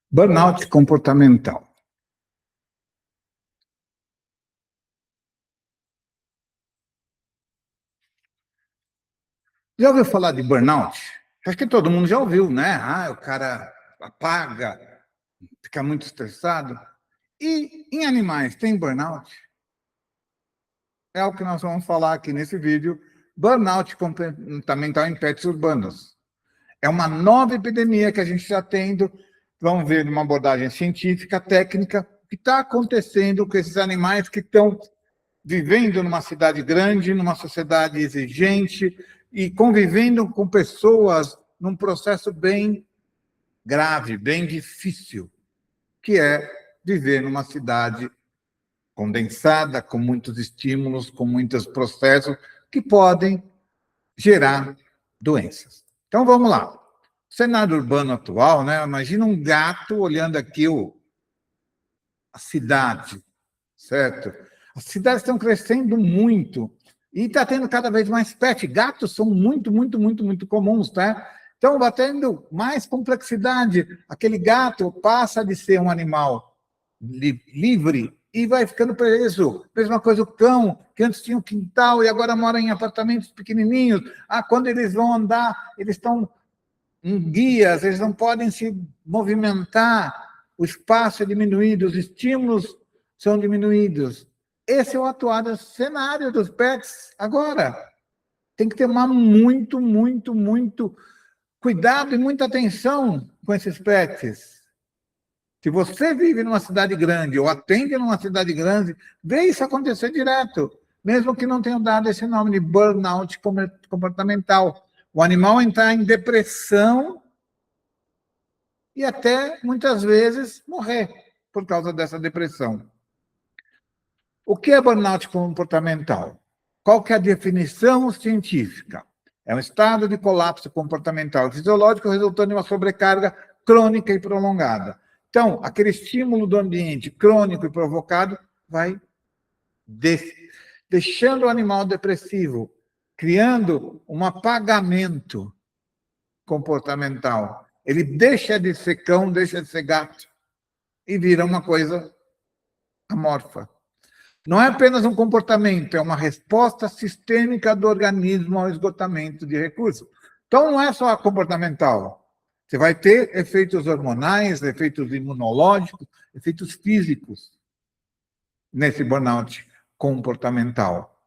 Burnout comportamental. Já ouviu falar de burnout? Acho que todo mundo já ouviu, né? O cara apaga, fica muito estressado. E em animais, tem burnout? É o que nós vamos falar aqui nesse vídeo. Burnout comportamental em pets urbanos. É uma nova epidemia que a gente está tendo. Vamos ver uma abordagem científica, técnica, o que está acontecendo com esses animais que estão vivendo numa cidade grande, numa sociedade exigente e convivendo com pessoas num processo bem grave, bem difícil, que é viver numa cidade condensada, com muitos estímulos, com muitos processos que podem gerar doenças. Então, vamos lá. O cenário urbano atual, né? Imagina um gato olhando aqui a cidade, certo? As cidades estão crescendo muito e está tendo cada vez mais pet. Gatos são muito comuns, tá? Então, vai tendo mais complexidade. Aquele gato passa de ser um animal livre e vai ficando preso. Mesma coisa o cão, que antes tinha um quintal e agora mora em apartamentos pequenininhos. Quando eles vão andar, eles estão em guias, eles não podem se movimentar, o espaço é diminuído, os estímulos são diminuídos. Esse é o atual cenário dos pets agora. Tem que ter muito cuidado e muita atenção com esses pets. Se você vive numa cidade grande ou atende numa cidade grande, vê isso acontecer direto, mesmo que não tenha dado esse nome de burnout comportamental. O animal entrar em depressão e até, muitas vezes, morrer por causa dessa depressão. O que é burnout comportamental? Qual que é a definição científica? É um estado de colapso comportamental e fisiológico resultando de uma sobrecarga crônica e prolongada. Então, aquele estímulo do ambiente crônico e provocado vai deixando o animal depressivo, criando um apagamento comportamental. Ele deixa de ser cão, deixa de ser gato e vira uma coisa amorfa. Não é apenas um comportamento, é uma resposta sistêmica do organismo ao esgotamento de recursos. Então, não é só comportamental. Você vai ter efeitos hormonais, efeitos imunológicos, efeitos físicos nesse burnout comportamental.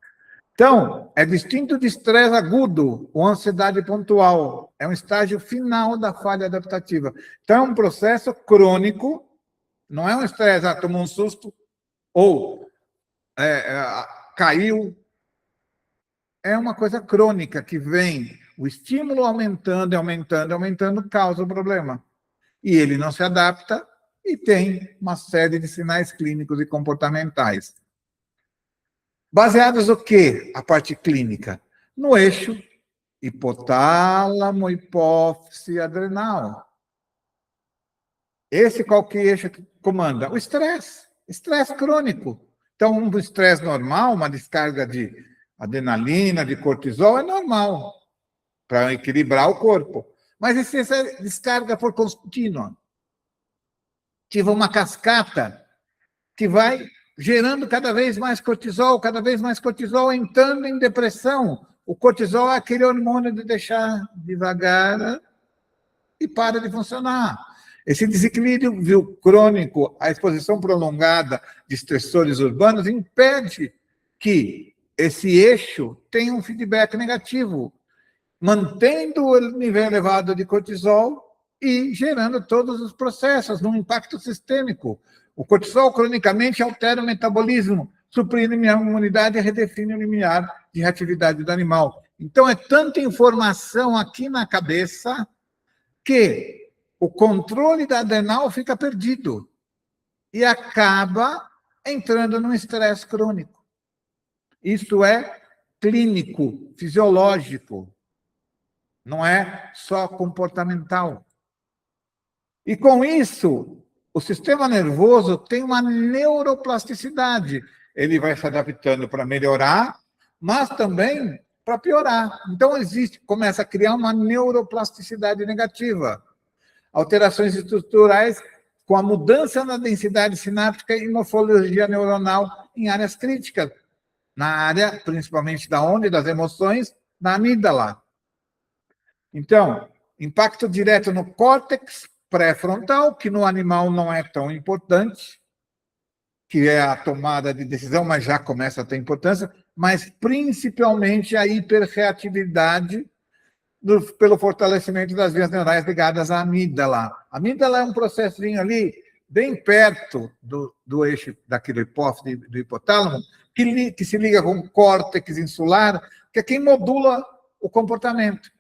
Então, é distinto de estresse agudo ou ansiedade pontual. É um estágio final da falha adaptativa. Então, é um processo crônico, não é um estresse, tomou um susto ou caiu. É uma coisa crônica que vem, o estímulo aumentando, causa o problema. E ele não se adapta e tem uma série de sinais clínicos e comportamentais. Baseados no quê? A parte clínica. No eixo hipotálamo, hipófise, adrenal. Esse qual que é o eixo que comanda? O estresse. Estresse crônico. Então, um estresse normal, uma descarga de adrenalina, de cortisol, é normal para equilibrar o corpo. Mas e se essa descarga for contínua? Tive uma cascata que vai gerando cada vez mais cortisol, entrando em depressão. O cortisol é aquele hormônio de deixar devagar e para de funcionar. Esse desequilíbrio crônico, a exposição prolongada de estressores urbanos impede que esse eixo tenha um feedback negativo, mantendo o nível elevado de cortisol e gerando todos os processos num impacto sistêmico. O cortisol cronicamente altera o metabolismo, suprime a imunidade e redefine o limiar de reatividade do animal. Então, é tanta informação aqui na cabeça que o controle da adrenal fica perdido e acaba entrando num estresse crônico. Isto é clínico, fisiológico, não é só comportamental. E com isso, o sistema nervoso tem uma neuroplasticidade. Ele vai se adaptando para melhorar, mas também para piorar. Então, começa a criar uma neuroplasticidade negativa. Alterações estruturais com a mudança na densidade sináptica e morfologia neuronal em áreas críticas, na área, principalmente da onde, das emoções, na amígdala. Então, impacto direto no córtex pré-frontal, que no animal não é tão importante, que é a tomada de decisão, mas já começa a ter importância, mas principalmente a hiperreatividade pelo fortalecimento das vias neurais ligadas à amígdala. A amígdala é um processinho ali, bem perto do eixo daquele hipófise, do hipotálamo, que se liga com o córtex insular, que é quem modula o comportamento.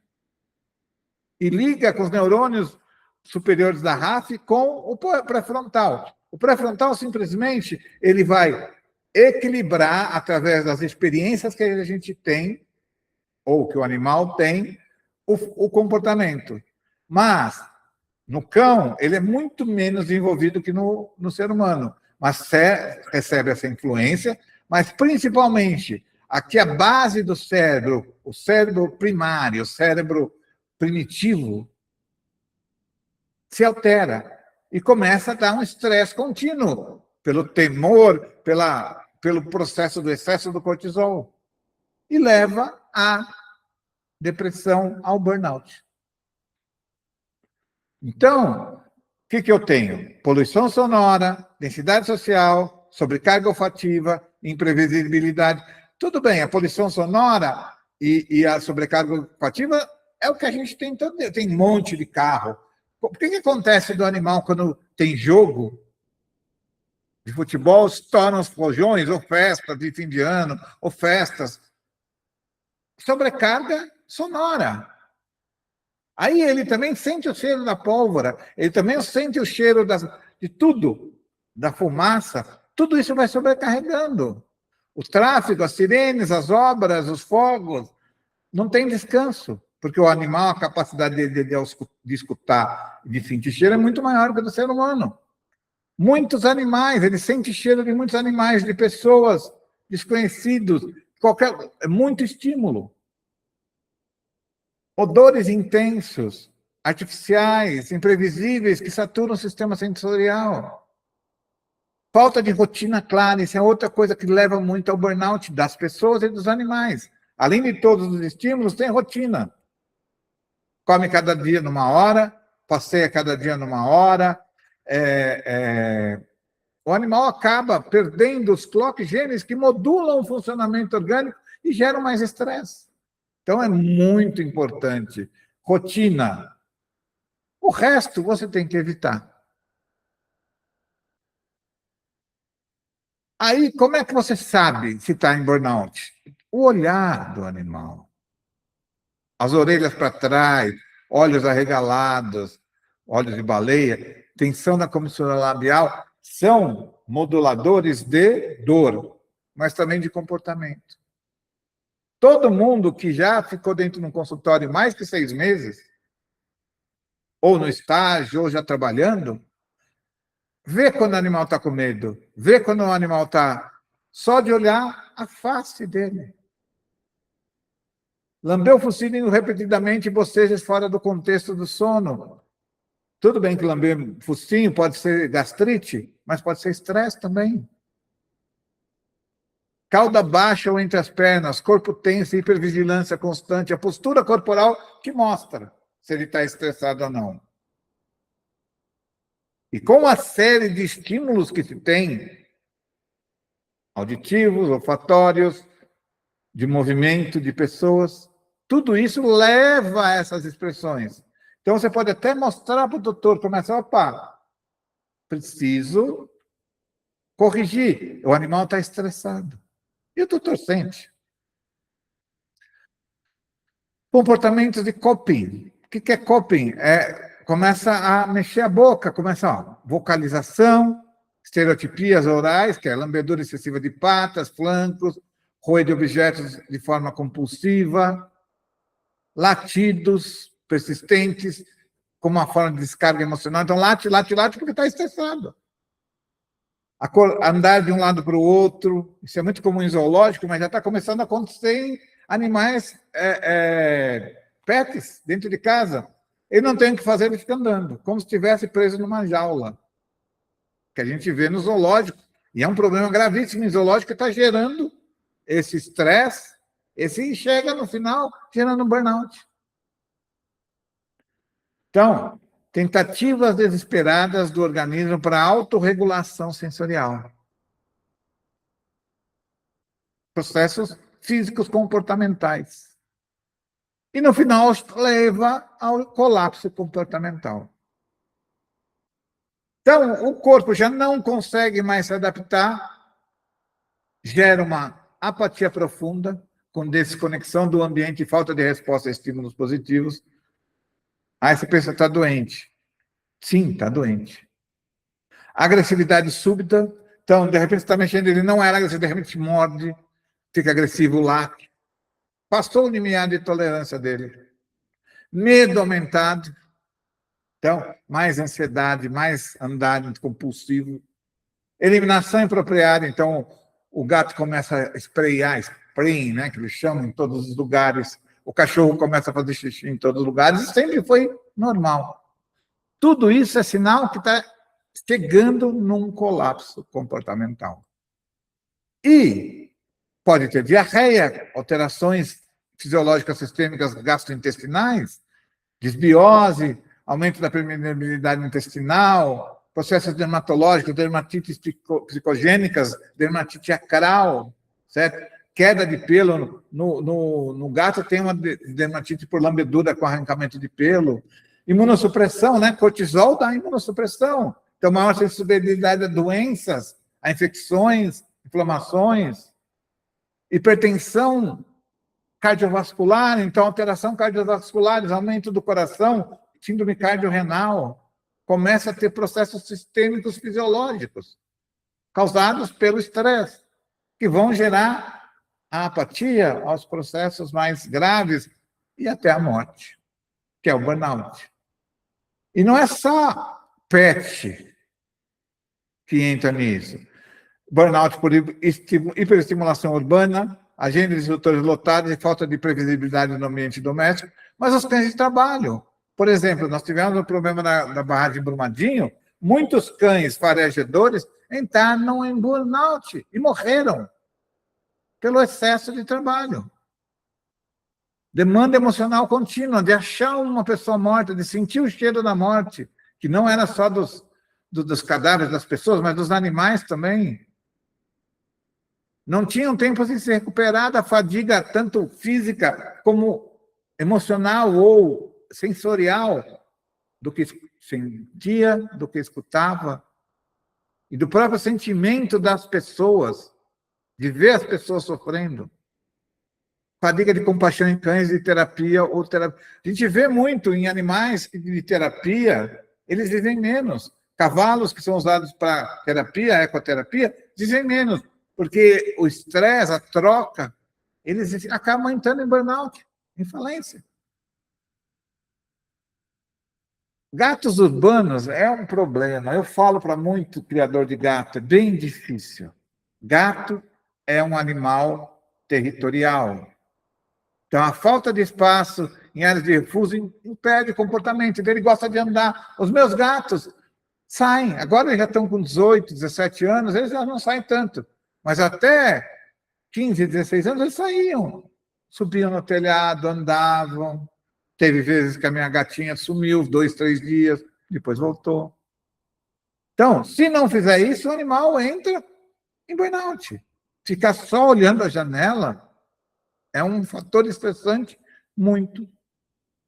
E liga com os neurônios superiores da RAF com o pré-frontal. O pré-frontal, simplesmente, ele vai equilibrar, através das experiências que a gente tem, ou que o animal tem, o comportamento. Mas, no cão, ele é muito menos envolvido que no ser humano, mas recebe essa influência, mas, principalmente, aqui a base do cérebro, o cérebro primário, o cérebro primitivo, se altera e começa a dar um estresse contínuo pelo temor, pelo processo do excesso do cortisol, e leva à depressão, ao burnout. Então, o que eu tenho? Poluição sonora, densidade social, sobrecarga olfativa, imprevisibilidade. Tudo bem, a poluição sonora e a sobrecarga olfativa é o que a gente tem todo dia. Tem um monte de carro. O que acontece do animal quando tem jogo de futebol, estouram os rojões, ou festas de fim de ano, ou festas? Sobrecarga sonora. Aí ele também sente o cheiro da pólvora, ele também sente o cheiro de tudo, da fumaça, tudo isso vai sobrecarregando. O tráfego, as sirenes, as obras, os fogos, não tem descanso, porque o animal, a capacidade de escutar, de sentir cheiro é muito maior que a do ser humano. Muitos animais, ele sente cheiro de muitos animais, de pessoas, desconhecidos, muito estímulo. Odores intensos, artificiais, imprevisíveis, que saturam o sistema sensorial. Falta de rotina clara, isso é outra coisa que leva muito ao burnout das pessoas e dos animais. Além de todos os estímulos, tem rotina. Come cada dia numa hora, passeia cada dia numa hora. O animal acaba perdendo os clock genes que modulam o funcionamento orgânico e geram mais estresse. Então, é muito importante. Rotina. O resto você tem que evitar. Aí, como é que você sabe se está em burnout? O olhar do animal. As orelhas para trás, olhos arregalados, olhos de baleia, tensão na comissura labial, são moduladores de dor, mas também de comportamento. Todo mundo que já ficou dentro de um consultório mais que 6 meses, ou no estágio, ou já trabalhando, vê quando o animal está com medo, vê quando o animal está só de olhar a face dele. Lambeu o focinho repetidamente, bocejas fora do contexto do sono. Tudo bem que lamber focinho pode ser gastrite, mas pode ser estresse também. Cauda baixa ou entre as pernas, corpo tenso, hipervigilância constante, a postura corporal que mostra se ele está estressado ou não. E com a série de estímulos que se tem, auditivos, olfatórios, de movimento de pessoas, tudo isso leva a essas expressões. Então, você pode até mostrar para o doutor, começar, opa, preciso corrigir, o animal está estressado. E o doutor sente. Comportamentos de coping. O que é coping? Começa a mexer a boca, começa vocalização, estereotipias orais, que é lambedura excessiva de patas, flancos, roer de objetos de forma compulsiva, latidos persistentes, como uma forma de descarga emocional. Então, late porque está estressado. Andar de um lado para o outro, isso é muito comum em zoológico, mas já está começando a acontecer em animais pets, dentro de casa. Ele não tem o que fazer, ele fica andando, como se estivesse preso numa jaula. que a gente vê no zoológico. E é um problema gravíssimo em zoológico que está gerando esse estresse, esse chega no final gerando burnout. Então, tentativas desesperadas do organismo para autorregulação sensorial. Processos físicos comportamentais. E, no final, leva ao colapso comportamental. Então, o corpo já não consegue mais se adaptar, gera uma apatia profunda, com desconexão do ambiente e falta de resposta a estímulos positivos. Aí você pensa, está doente. Sim, está doente. Agressividade súbita. Então, de repente, você está mexendo, ele não era agressivo, de repente morde, fica agressivo lá. Passou o limiar de tolerância dele. Medo aumentado. Então, mais ansiedade, mais andar compulsivo. Eliminação impropriada. Então, o gato começa a sprayar, spraying, né, que eles chamam, em todos os lugares. O cachorro começa a fazer xixi em todos os lugares. Isso sempre foi normal. Tudo isso é sinal que está chegando num colapso comportamental. E pode ter diarreia, alterações fisiológicas sistêmicas gastrointestinais, desbiose, aumento da permeabilidade intestinal, processos dermatológicos, dermatites psicogênicas, dermatite acral, certo? Queda de pelo. No gato tem uma dermatite por lambedura com arrancamento de pelo. Imunossupressão, né? Cortisol dá imunossupressão. Então, maior sensibilidade a doenças, a infecções, inflamações, hipertensão cardiovascular, então alteração cardiovascular, aumento do coração, síndrome cardiorrenal, começa a ter processos sistêmicos fisiológicos causados pelo estresse, que vão gerar a apatia aos processos mais graves e até a morte, que é o burnout. E não é só PET que entra nisso. Burnout por hiperestimulação urbana, agenda de instrutores lotados e falta de previsibilidade no ambiente doméstico, mas os cães de trabalho. Por exemplo, nós tivemos um problema na barragem de Brumadinho, muitos cães farejadores entraram em burnout e morreram pelo excesso de trabalho. Demanda emocional contínua, de achar uma pessoa morta, de sentir o cheiro da morte, que não era só dos cadáveres das pessoas, mas dos animais também. Não tinham tempo de se recuperar da fadiga, tanto física como emocional ou sensorial, do que sentia, do que escutava, e do próprio sentimento das pessoas, de ver as pessoas sofrendo. Fadiga de compaixão em cães de terapia ou terapia. A gente vê muito em animais de terapia, eles vivem menos. Cavalos que são usados para terapia, ecoterapia, vivem menos, porque o estresse, a troca, eles acabam entrando em burnout, em falência. Gatos urbanos é um problema. Eu falo para muito criador de gato, é bem difícil. Gato é um animal territorial. Então, a falta de espaço em áreas de refúgio impede o comportamento. Ele gosta de andar. Os meus gatos saem. Agora eles já estão com 18, 17 anos, eles já não saem tanto. Mas até 15, 16 anos, eles saíam. Subiam no telhado, andavam. Teve vezes que a minha gatinha sumiu 2, 3 dias, depois voltou. Então, se não fizer isso, o animal entra em burnout. Ficar só olhando a janela é um fator estressante muito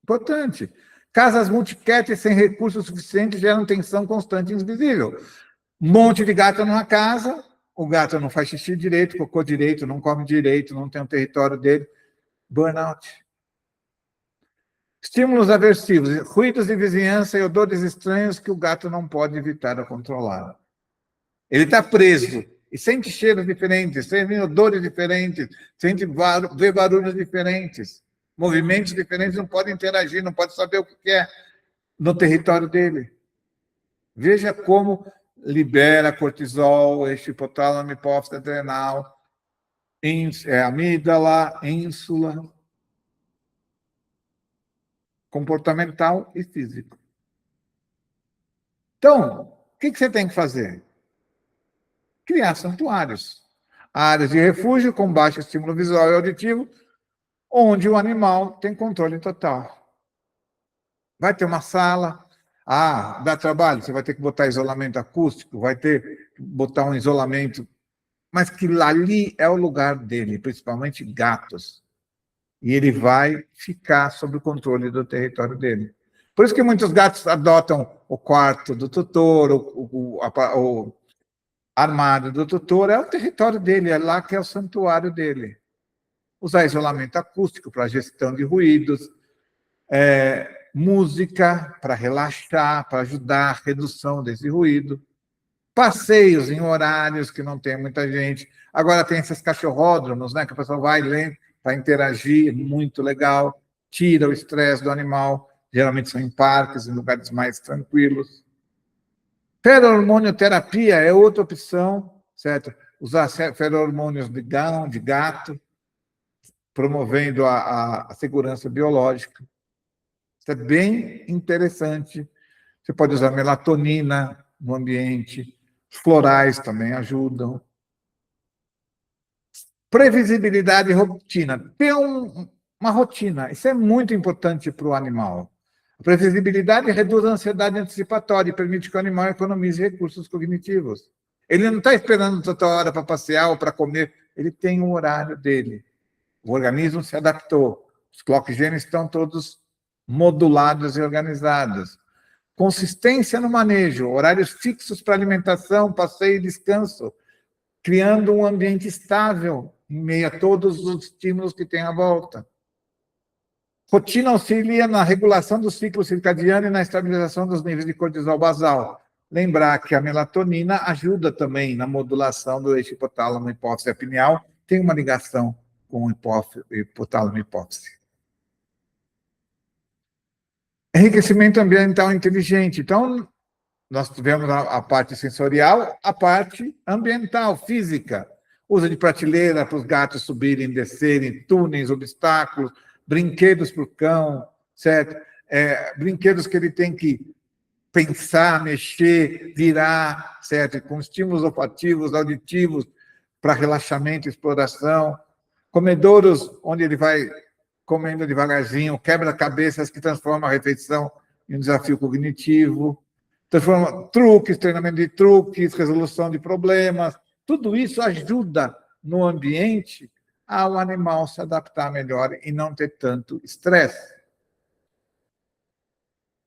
importante. Casas multicat sem recursos suficientes geram tensão constante e invisível. Um monte de gato numa casa, o gato não faz xixi direito, cocô direito, não come direito, não tem o território dele. Burnout. Estímulos aversivos, ruídos de vizinhança e odores estranhos que o gato não pode evitar ou controlar. Ele está preso e sente cheiros diferentes, sente odores diferentes, vê barulhos diferentes, movimentos diferentes, não pode interagir, não pode saber o que é no território dele. Veja como libera cortisol, eixo hipotálamo, hipófise adrenal, amígdala, ínsula, comportamental e físico. Então, o que você tem que fazer? criar santuários, áreas de refúgio com baixo estímulo visual e auditivo, onde o animal tem controle total. Vai ter uma sala, dá trabalho, você vai ter que botar isolamento acústico, vai ter que botar um isolamento, mas que ali é o lugar dele, principalmente gatos. E ele vai ficar sob o controle do território dele. Por isso que muitos gatos adotam o quarto do tutor, o armário do tutor, é o território dele, é lá que é o santuário dele. Usar isolamento acústico para gestão de ruídos, música para relaxar, para ajudar a redução desse ruído, passeios em horários que não tem muita gente. Agora tem esses cachorródromos, né, que a pessoa vai ler para interagir, muito legal, tira o estresse do animal, geralmente são em parques, em lugares mais tranquilos. Feromônio-terapia é outra opção, certo? Usar feromônios de gão, de gato, promovendo a segurança biológica. Isso é bem interessante. Você pode usar melatonina no ambiente, florais também ajudam. Previsibilidade e rotina. Ter uma rotina, isso é muito importante para o animal. A previsibilidade reduz a ansiedade antecipatória e permite que o animal economize recursos cognitivos. Ele não está esperando toda hora para passear ou para comer, ele tem um horário dele. O organismo se adaptou. Os clock genes estão todos modulados e organizados. Consistência no manejo, horários fixos para alimentação, passeio e descanso, criando um ambiente estável em meio a todos os estímulos que tem à volta. Rotina auxilia na regulação do ciclo circadiano e na estabilização dos níveis de cortisol basal. Lembrar que a melatonina ajuda também na modulação do eixo hipotálamo-hipófise pineal, tem uma ligação com o hipotálamo-hipófise. Enriquecimento ambiental inteligente. Então, nós tivemos a parte sensorial, a parte ambiental, física. Uso de prateleira para os gatos subirem, descerem, túneis, obstáculos, brinquedos para o cão, certo? Brinquedos que ele tem que pensar, mexer, virar, certo? Com estímulos olfativos, auditivos, para relaxamento e exploração. Comedouros, onde ele vai comendo devagarzinho, quebra-cabeças que transforma a refeição em um desafio cognitivo, transforma truques, treinamento de truques, resolução de problemas, tudo isso ajuda no ambiente ao animal se adaptar melhor e não ter tanto estresse.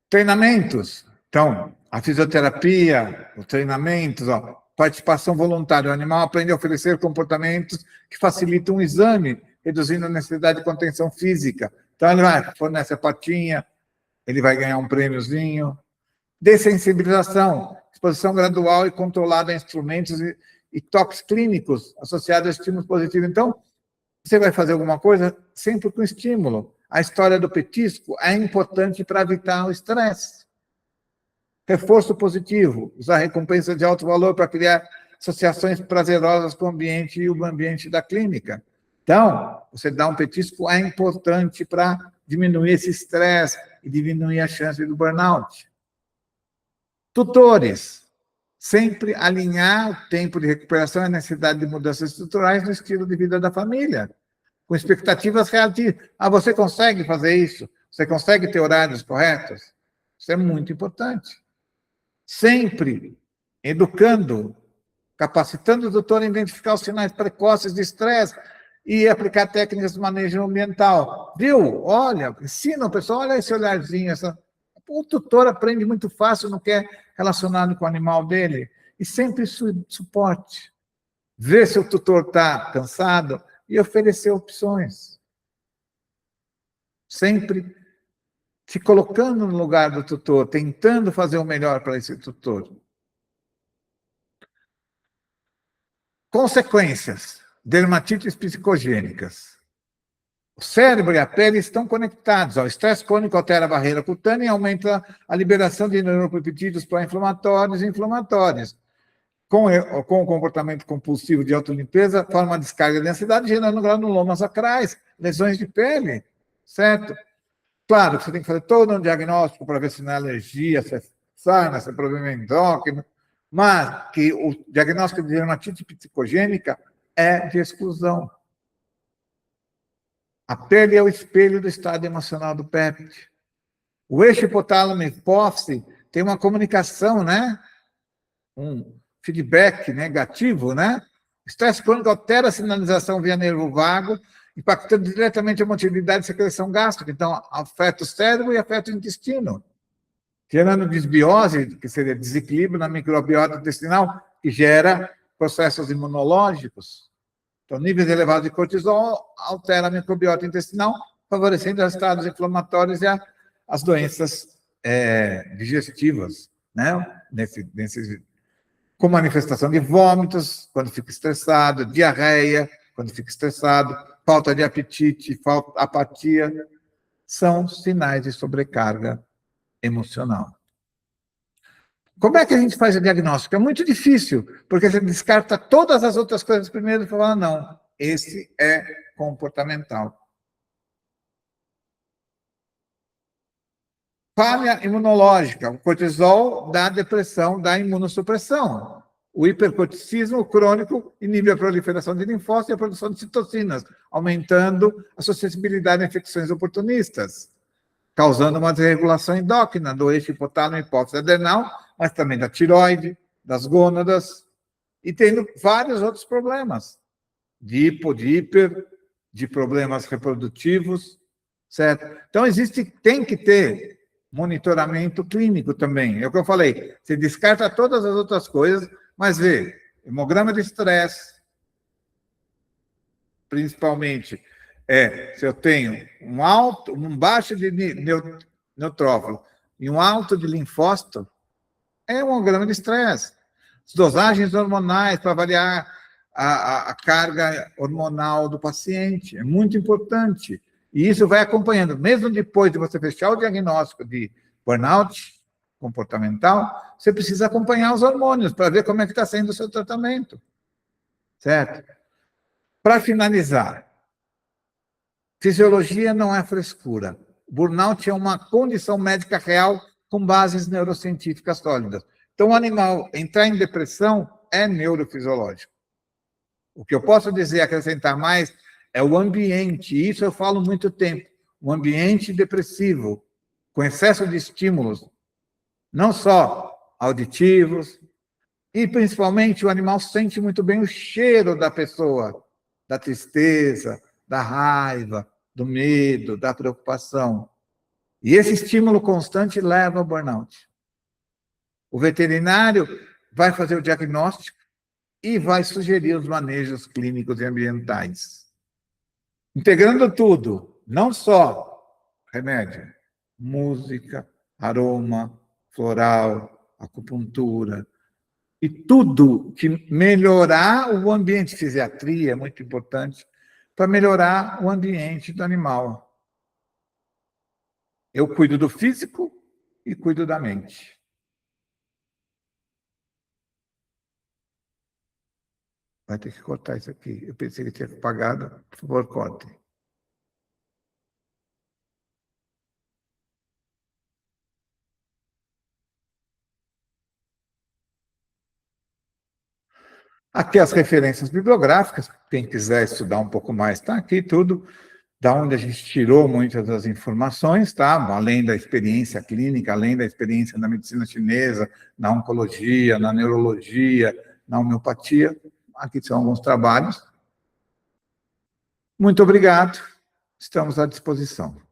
Treinamentos. Então, a fisioterapia, os treinamentos, participação voluntária. O animal aprende a oferecer comportamentos que facilitam o exame, reduzindo a necessidade de contenção física. Então, ele vai, fornece a patinha, ele vai ganhar um prêmiozinho. Dessensibilização, exposição gradual e controlada a instrumentos e toques clínicos associados a estímulos positivos. Então, você vai fazer alguma coisa sempre com estímulo. A história do petisco é importante para evitar o estresse. Reforço positivo, usar recompensa de alto valor para criar associações prazerosas com o ambiente e o ambiente da clínica. Então, você dar um petisco é importante para diminuir esse estresse e diminuir a chance do burnout. Tutores. Sempre alinhar o tempo de recuperação e a necessidade de mudanças estruturais no estilo de vida da família, com expectativas realistas. Você consegue fazer isso? Você consegue ter horários corretos? Isso é muito importante. Sempre educando, capacitando o tutor a identificar os sinais precoces de estresse e aplicar técnicas de manejo ambiental. Viu? Olha, ensina o pessoal, olha esse olharzinho. O tutor aprende muito fácil no que é relacionado com o animal dele. E sempre suporte. Ver se o tutor está cansado e oferecer opções. Sempre se colocando no lugar do tutor, tentando fazer o melhor para esse tutor. Consequências: dermatites psicogênicas. O cérebro e a pele estão conectados. O estresse crônico altera a barreira cutânea e aumenta a liberação de neuropeptídeos pró-inflamatórios e inflamatórios. Com o comportamento compulsivo de autolimpeza, forma uma descarga de ansiedade, gerando granulomas sacrais, lesões de pele, certo? Claro que você tem que fazer todo um diagnóstico para ver se não é alergia, se é sarna, se é problema endócrino, mas que o diagnóstico de dermatite psicogênica é de exclusão. A pele é o espelho do estado emocional do PEP. O eixo hipotálamo hipófise tem uma comunicação, né? Um feedback negativo, né? Estresse crônico altera a sinalização via nervo vago, impactando diretamente a motilidade e secreção gástrica. Então, afeta o cérebro e afeta o intestino, gerando desbiose, que seria desequilíbrio na microbiota intestinal, que gera processos imunológicos. Então, níveis elevados de cortisol altera a microbiota intestinal, favorecendo os estados inflamatórios e as doenças digestivas, né? Com manifestação de vômitos, quando fica estressado, diarreia, quando fica estressado, falta de apetite, apatia, são sinais de sobrecarga emocional. Como é que a gente faz o diagnóstico? É muito difícil, porque você descarta todas as outras coisas primeiro e fala, não, esse é comportamental. Falha imunológica. O cortisol dá depressão, dá imunossupressão. O hipercorticismo crônico inibe a proliferação de linfócitos e a produção de citocinas, aumentando a suscetibilidade a infecções oportunistas, causando uma desregulação endócrina do eixo hipotálamo e hipófise adrenal, mas também da tiroide, das gônadas, e tendo vários outros problemas, de hiper, de problemas reprodutivos, certo? Então, tem que ter monitoramento clínico também. É o que eu falei, você descarta todas as outras coisas, mas vê, hemograma de estresse, principalmente, se eu tenho um baixo de neutrófilo e um alto de linfócito, é um hemograma de estresse. As dosagens hormonais para avaliar a carga hormonal do paciente, é muito importante. E isso vai acompanhando, mesmo depois de você fechar o diagnóstico de burnout comportamental, você precisa acompanhar os hormônios para ver como é que está sendo o seu tratamento, certo? Para finalizar, fisiologia não é frescura. Burnout é uma condição médica real com bases neurocientíficas sólidas. Então, o animal entrar em depressão é neurofisiológico. O que eu posso dizer, acrescentar mais, é o ambiente. Isso eu falo muito tempo. O ambiente depressivo, com excesso de estímulos, não só auditivos, e principalmente o animal sente muito bem o cheiro da pessoa, da tristeza, da raiva, do medo, da preocupação. E esse estímulo constante leva ao burnout. O veterinário vai fazer o diagnóstico e vai sugerir os manejos clínicos e ambientais. Integrando tudo, não só remédio, música, aroma, floral, acupuntura, e tudo que melhorar o ambiente, fisiatria é muito importante, para melhorar o ambiente do animal. Eu cuido do físico e cuido da mente. Vai ter que cortar isso aqui. Eu pensei que tinha pagado. Por favor, corte. Aqui as referências bibliográficas, quem quiser estudar um pouco mais, está aqui tudo, da onde a gente tirou muitas das informações, tá? Além da experiência clínica, além da experiência na medicina chinesa, na oncologia, na neurologia, na homeopatia. Aqui são alguns trabalhos. Muito obrigado, estamos à disposição.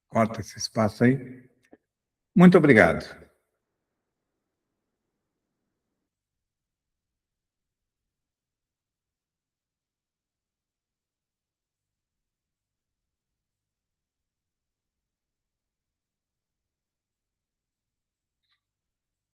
Corta esse espaço aí. Muito obrigado.